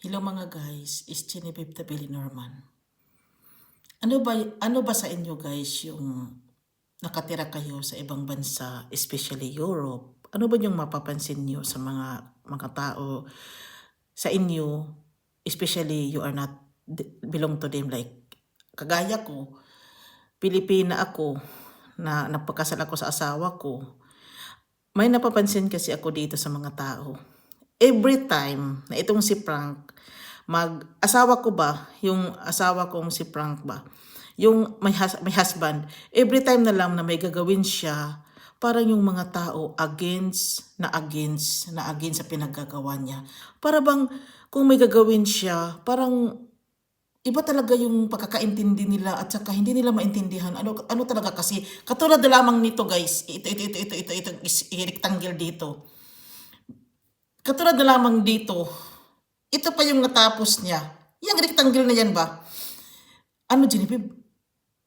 Hello mga guys, is Genevieve Tabili Norman. Ano ba sa inyo guys yung nakatira kayo sa ibang bansa, especially Europe? Ano ba yung mapapansin niyo sa mga tao sa inyo, especially you are not belong to them, like kagaya ko, Pilipina ako, na nagpakasal ako sa asawa ko. May napapansin kasi ako dito sa mga tao. Every time na itong si Frank, asawa ko ba, yung asawa kong si Frank ba, yung may husband, every time na lang na may gagawin siya, parang yung mga tao against sa pinaggagawa niya. Para bang kung may gagawin siya, parang iba talaga yung pagkakaintindi nila at saka hindi nila maintindihan ano talaga kasi katulad na lamang nito guys, ito rectangle dito. Katulad na lamang dito, ito pa yung natapos niya. Yung rectangle na yan ba? Ano, Genevieve?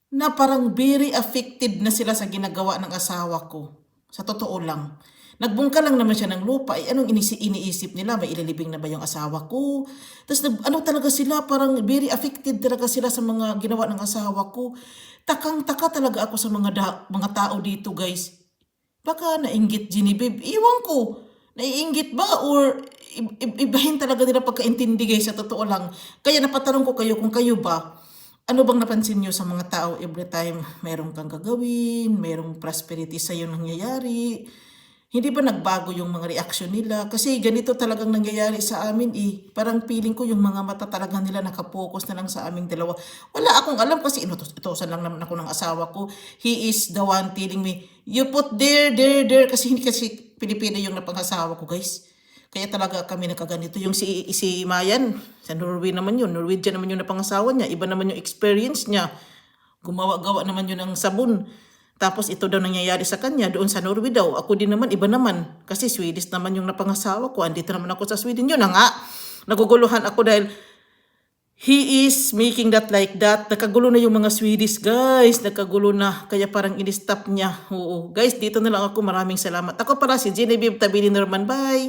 Na parang very affected na sila sa ginagawa ng asawa ko. Sa totoo lang. Nagbungka lang naman siya ng lupa. Anong iniisip nila? May ililibing na ba yung asawa ko? Tapos ano talaga sila? Parang very affected talaga sila sa mga ginawa ng asawa ko. Takang-taka talaga ako sa mga tao dito, guys. Baka nainggit, Genevieve. Iwan ko. Naiinggit ba? Or ibahin talaga nila pagkaintindi, guys, sa totoo lang. Kaya napatanong ko kayo kung kayo ba, ano bang napansin nyo sa mga tao every time mayroong kang gagawin, mayroong prosperity sa'yo nangyayari? Hindi ba nagbago yung mga reaksyon nila? Kasi ganito talagang nangyayari sa amin eh. Parang feeling ko yung mga mata talaga nila nakapokus na lang sa aming dalawa. Wala akong alam kasi inutosan lang naman ako ng asawa ko. He is the one telling me, you put there. Kasi hindi kasi Pilipino yung napangasawa ko, guys. Kaya talaga kami nakaganito. Yung si Mayan, sa Norway naman yun. Norwegian naman yung napangasawa niya. Iba naman yung experience niya. Gumawa-gawa naman yun ng sabon. Tapos ito daw nangyayari sa kanya doon sa Norway daw. Ako din naman, iba naman. Kasi Swedish naman yung napangasawa ko. Andito naman ako sa Sweden. Yun na nga. Naguguluhan ako dahil he is making that like that. Nakagulo na yung mga Swedish, guys. Nakagulo na. Kaya parang in-stop niya. Oo. Guys, dito na lang ako. Maraming salamat. Ako pala si Genevieve Tabili Norman. Bye!